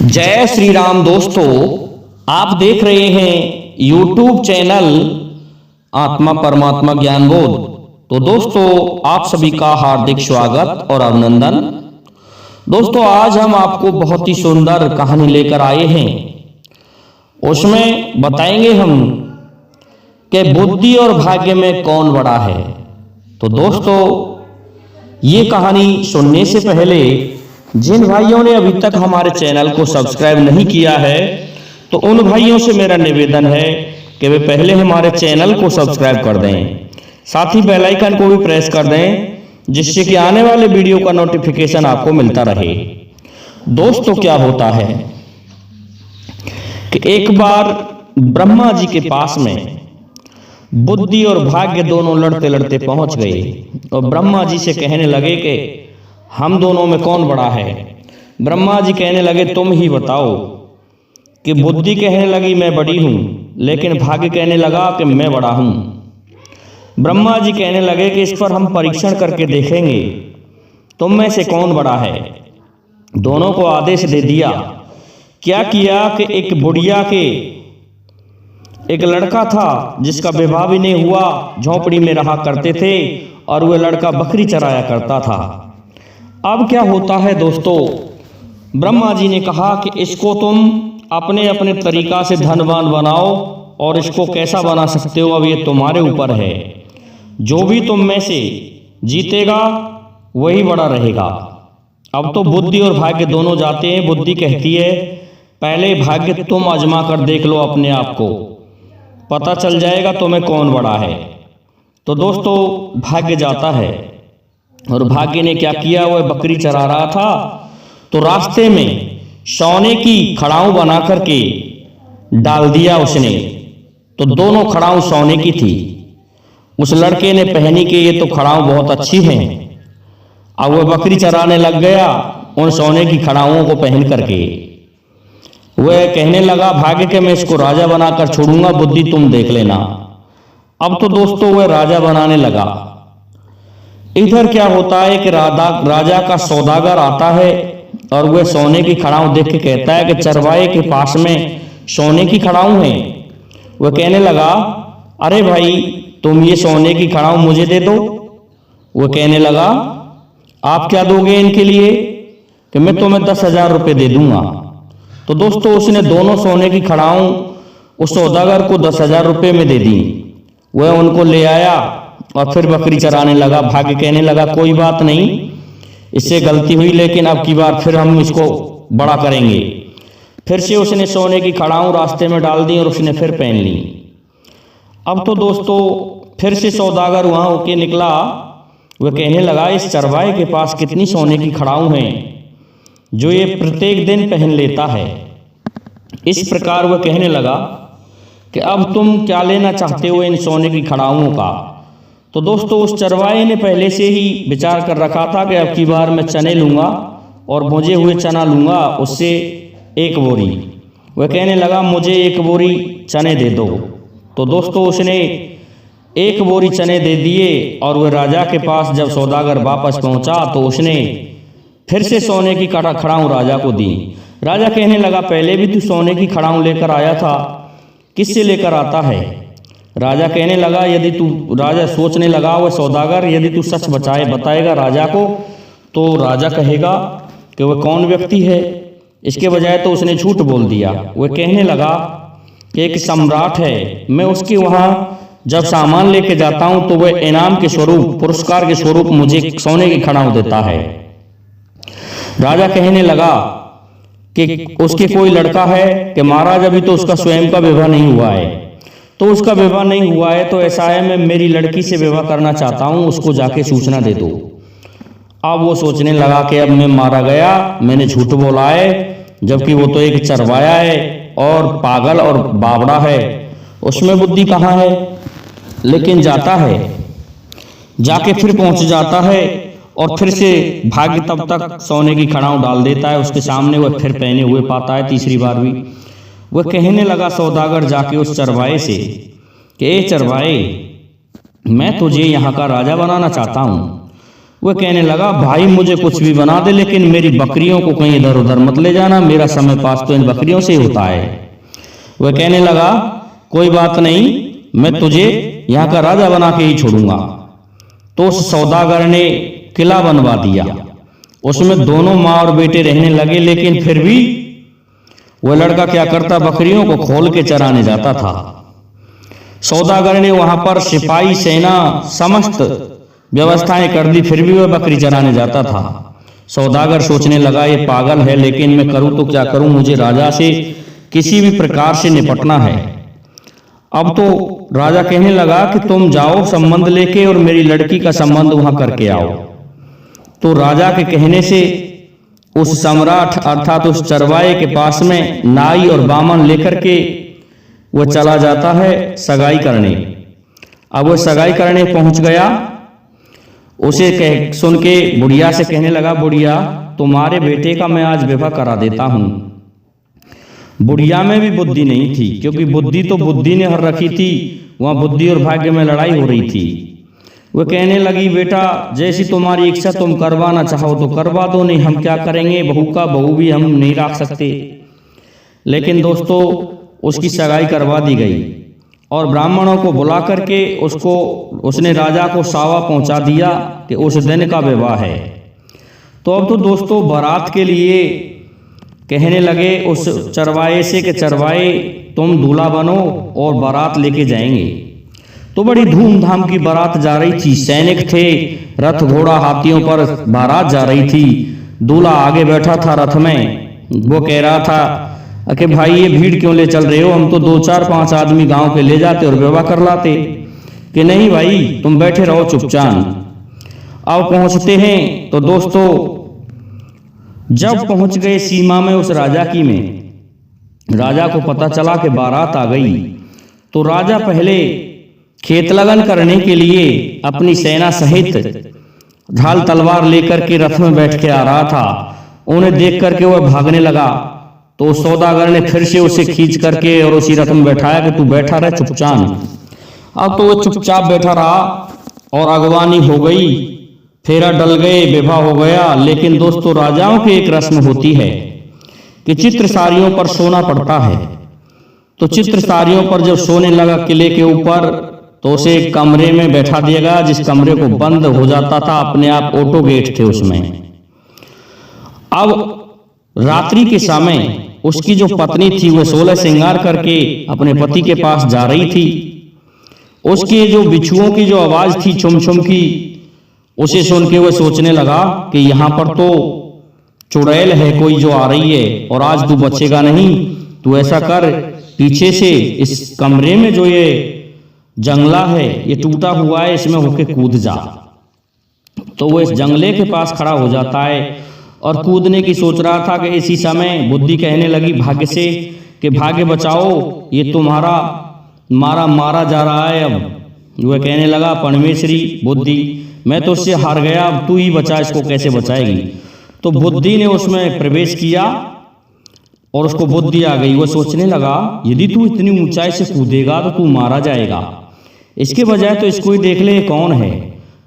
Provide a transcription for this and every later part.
जय श्री राम दोस्तों, आप देख रहे हैं YouTube चैनल आत्मा परमात्मा ज्ञान बोध। तो दोस्तों, आप सभी का हार्दिक स्वागत और अभिनंदन। दोस्तों, आज हम आपको बहुत ही सुंदर कहानी लेकर आए हैं। उसमें बताएंगे हम कि बुद्धि और भाग्य में कौन बड़ा है। तो दोस्तों, ये कहानी सुनने से पहले जिन भाइयों ने अभी तक हमारे चैनल को सब्सक्राइब नहीं किया है, तो उन भाइयों से मेरा निवेदन है कि वे पहले हमारे चैनल को सब्सक्राइब कर दें, साथ ही बेल आइकन को भी प्रेस कर दें, जिससे कि आने वाले वीडियो का नोटिफिकेशन आपको मिलता रहे। दोस्तों, क्या होता है कि एक बार ब्रह्मा जी के पास में बुद्धि और भाग्य दोनों लड़ते लड़ते पहुंच गए और ब्रह्मा जी से कहने लगे कि हम दोनों में कौन बड़ा है। ब्रह्मा जी कहने लगे, तुम ही बताओ। कि बुद्धि कहने लगी मैं बड़ी हूं, लेकिन भाग्य कहने लगा कि मैं बड़ा हूं। ब्रह्मा जी कहने लगे कि इस पर हम परीक्षण करके देखेंगे, तुम में से कौन बड़ा है। दोनों को आदेश दे दिया। क्या किया कि एक बुढ़िया के एक लड़का था जिसका विवाह भी नहीं हुआ, झोपड़ी में रहा करते थे और वह लड़का बकरी चराया करता था। अब क्या होता है दोस्तों, ब्रह्मा जी ने कहा कि इसको तुम अपने अपने तरीका से धनवान बनाओ और इसको कैसा बना सकते हो, अब ये तुम्हारे ऊपर है। जो भी तुम में से जीतेगा वही बड़ा रहेगा। अब तो बुद्धि और भाग्य दोनों जाते हैं। बुद्धि कहती है पहले भाग्य तुम आजमा कर देख लो, अपने आप को पता चल जाएगा तुम्हें कौन बड़ा है। तो दोस्तों, भाग्य जाता है और भाग्य ने क्या किया, वह बकरी चरा रहा था तो रास्ते में सोने की खड़ाऊ बना करके डाल दिया उसने। तो दोनों खड़ाऊ सोने की थी। उस लड़के ने पहनी कि ये तो खड़ाऊ बहुत अच्छी हैं। अब वह बकरी चराने लग गया उन सोने की खड़ाऊं को पहन करके। वह कहने लगा भाग्य के मैं इसको राजा बनाकर छोड़ूंगा, बुद्धि तुम देख लेना। अब तो दोस्तों वह राजा बनाने लगा। इधर क्या होता है कि राजा का सौदागर आता है और वह सोने की खड़ाऊ देख के कहता है कि चरवाहे के पास में सोने की खड़ाऊ है। वह कहने लगा, अरे भाई तुम ये सोने की खड़ाऊ मुझे दे दो। वह कहने लगा, आप क्या दोगे इनके लिए? कि मैं तुम्हें 10,000 रुपये दे दूंगा। तो दोस्तों, उसने दोनों सोने की खड़ाऊ उस सौदागर को 10,000 रुपये में दे दी। वह उनको ले आया और फिर बकरी चराने लगा। भाग्य कहने लगा कोई बात नहीं, इससे गलती हुई, लेकिन अब की बार फिर हम इसको बड़ा करेंगे। फिर से उसने सोने की खड़ाऊ रास्ते में डाल दी और उसने फिर पहन ली। अब तो दोस्तों फिर से सौदागर वहां होके निकला। वह कहने लगा इस चरवाहे के पास कितनी सोने की खड़ाऊ हैं जो ये प्रत्येक दिन पहन लेता है। इस प्रकार वह कहने लगा कि अब तुम क्या लेना चाहते हो इन सोने की खड़ाऊं का। तो दोस्तों, उस चरवाहे ने पहले से ही विचार कर रखा था कि अब की बार मैं चने लूंगा और भुजे हुए चना लूंगा, उससे 1 बोरी। वह कहने लगा मुझे 1 बोरी चने दे दो। तो दोस्तों, उसने 1 बोरी चने दे दिए और वह राजा के पास जब सौदागर वापस पहुंचा तो उसने फिर से सोने की खड़ाऊ राजा को दी। राजा कहने लगा पहले भी तू सोने की खड़ाऊ लेकर आया था, किससे लेकर आता है? राजा कहने लगा राजा सोचने लगा वह सौदागर, यदि तू सच बताएगा राजा को तो राजा कहेगा कि वह कौन व्यक्ति है। इसके बजाय तो उसने झूठ बोल दिया। वह कहने लगा कि एक सम्राट है, मैं उसके वहां जब सामान लेके जाता हूं तो वह इनाम के स्वरूप, पुरस्कार के स्वरूप मुझे सोने की खड़ाऊ देता है। राजा कहने लगा कि उसके कोई लड़का है कि महाराज अभी तो उसका स्वयं का विवाह नहीं हुआ है। तो उसका विवाह नहीं हुआ है तो ऐसा है मैं मेरी लड़की से विवाह करना चाहता हूं, उसको जाके सूचना दे दो। अब वो सोचने लगा कि अब मैं मारा गया, मैंने झूठ बोला है, जबकि वो तो एक चरवाया है और पागल और बावड़ा है, उसमें बुद्धि कहाँ है। लेकिन जाता है, जाके फिर पहुंच जाता है और फिर से भाग्य तब तक सोने की खड़ाऊ डाल देता है उसके सामने। वह फिर पहने हुए पाता है तीसरी बार भी। वह कहने लगा सौदागर जाके उस चरवाहे से कि ए चरवाहे, मैं तुझे यहाँ का राजा बनाना चाहता हूँ। वह कहने लगा, भाई मुझे कुछ भी बना दे, लेकिन मेरी बकरियों को कहीं इधर उधर मत ले जाना, मेरा समय पास तो इन बकरियों से ही होता है। वह कहने लगा, कोई बात नहीं, मैं तुझे यहाँ का राजा बना के ही छोड़ूंगा। तो उस सौदागर ने किला बनवा दिया, उसमें दोनों माँ और बेटे रहने लगे। लेकिन फिर भी वह लड़का क्या करता, बकरियों को खोल के चराने जाता था। सौदागर ने वहां पर सिपाही सेना समस्त व्यवस्थाएं कर दी, फिर भी वह बकरी चराने जाता था। सौदागर सोचने लगा, ये पागल है, लेकिन मैं करूं तो क्या करूं, मुझे राजा से किसी भी प्रकार से निपटना है। अब तो राजा कहने लगा कि तुम जाओ संबंध लेके और मेरी लड़की का संबंध वहां करके आओ। तो राजा के कहने से उस सम्राट अर्थात उस चरवाहे के पास में नाई और बामन लेकर के वह चला जाता है सगाई करने। अब वह सगाई करने पहुंच गया, उसे सुन के बुढ़िया से कहने लगा, बुढ़िया तुम्हारे बेटे का मैं आज विवाह करा देता हूं। बुढ़िया में भी बुद्धि नहीं थी, क्योंकि बुद्धि तो बुद्धि ने हर रखी थी, वहां बुद्धि और भाग्य में लड़ाई हो रही थी। वह कहने लगी, बेटा जैसी तुम्हारी इच्छा, तुम करवाना चाहो तो करवा दो, नहीं हम क्या करेंगे, बहू का बहू भी हम नहीं रख सकते। लेकिन दोस्तों उसकी सगाई करवा दी गई और ब्राह्मणों को बुला करके उसने राजा को सावा पहुंचा दिया कि उस दिन का विवाह है। तो अब तो दोस्तों बारात के लिए कहने लगे उस चरवाहे से कि चरवाहे तुम दूल्हा बनो और बारात लेके जाएंगे। तो बड़ी धूमधाम की बारात जा रही थी, सैनिक थे, रथ घोड़ा हाथियों पर बारात जा रही थी। दूल्हा आगे बैठा था रथ में, वो कह रहा था कि भाई ये भीड़ क्यों ले चल रहे हो, हम तो 2 4 5 आदमी गांव के ले जाते और विवाह कर लाते। कि नहीं भाई तुम बैठे रहो चुपचाप। अब पहुंचते हैं तो दोस्तों जब पहुंच गए सीमा में उस राजा की में, राजा को पता चला कि बारात आ गई। तो राजा पहले खेत लगन करने के लिए अपनी सेना सहित ढाल तलवार लेकर के रथ में बैठ के आ रहा था। उन्हें देख करके वह भागने लगा। तो सौदागर ने फिर से उसे खींच करके और उसी रथ में बैठाया कि तू बैठा रहे चुपचाप। अब तो वो चुपचाप बैठा रहा और अगवानी हो गई, फेरा डल गए, विवाह हो गया। लेकिन दोस्तों राजाओं की एक रस्म होती है कि चित्र सारियों पर सोना पड़ता है। तो चित्र सारियों पर जब सोने लगा किले के ऊपर, तो उसे एक कमरे में बैठा दिया गया, जिस कमरे को बंद हो जाता था, अपने आप ऑटो गेट थे उसमें। अब रात्रि के समय उसकी जो पत्नी थी वह 16 श्रृंगार करके अपने पति के पास जा रही थी। उसके जो बिच्छुओं की जो आवाज थी छुम छुम की, उसे सुन के वह सोचने लगा कि यहाँ पर तो चुड़ैल है कोई जो आ रही है और आज तू बचेगा नहीं। तू ऐसा कर, पीछे से इस कमरे में जो ये जंगला है ये टूटा हुआ है, इसमें होके कूद जा। तो वो इस जंगले के पास खड़ा हो जाता है और कूदने की सोच रहा था कि इसी समय बुद्धि कहने लगी भाग्य से कि भाग्य बचाओ, ये तुम्हारा मारा जा रहा है। अब वह कहने लगा, परमेश्वरी बुद्धि मैं तो उससे हार गया, अब तू ही बचा, इसको कैसे बचाएगी। तो बुद्धि ने उसमें प्रवेश किया और उसको बुद्धि आ गई। वह सोचने लगा यदि तू इतनी ऊंचाई से कूदेगा तो तू मारा जाएगा, इसके बजाय तो इसको ही देख ले कौन है।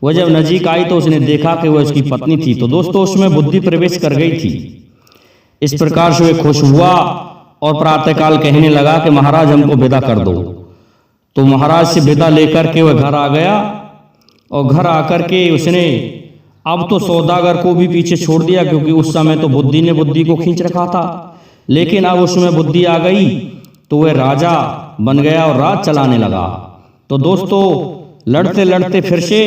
वह जब नजीक आई तो उसने देखा कि वह उसकी पत्नी थी। तो दोस्तों उसमें बुद्धि प्रवेश कर गई थी। इस प्रकार से वह खुश हुआ और प्रातःकाल कहने लगा कि महाराज हमको विदा कर दो। तो महाराज से विदा लेकर के वह घर आ गया और घर आकर के उसने अब तो सौदागर को भी पीछे छोड़ दिया, क्योंकि उस समय तो बुद्धि ने बुद्धि को खींच रखा था। लेकिन अब उसमें बुद्धि आ गई तो वह राजा बन गया और राज चलाने लगा। तो दोस्तों लड़ते लड़ते फिर से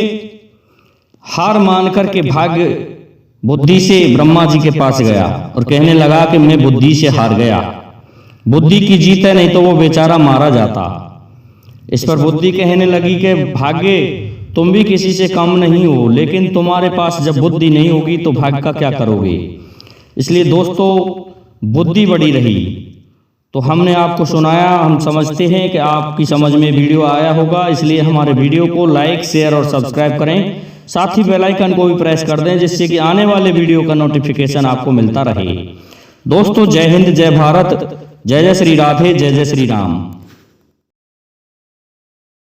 हार मान करके भाग्य बुद्धि से ब्रह्मा जी के पास गया और कहने लगा कि मैं बुद्धि से हार गया, बुद्धि की जीत है, नहीं तो वो बेचारा मारा जाता। इस पर बुद्धि कहने लगी कि भाग्य तुम भी किसी से कम नहीं हो, लेकिन तुम्हारे पास जब बुद्धि नहीं होगी तो भाग्य का क्या करोगे। इसलिए दोस्तों बुद्धि बड़ी रही। तो हमने आपको सुनाया, हम समझते हैं कि आपकी समझ में वीडियो आया होगा, इसलिए हमारे वीडियो को लाइक शेयर और सब्सक्राइब करें। साथ ही बेल आइकन को भी प्रेस कर दें, जिससे कि आने वाले वीडियो का नोटिफिकेशन आपको मिलता रहे। दोस्तों जय हिंद, जय भारत, जय जय श्री राधे, जय जय श्री राम।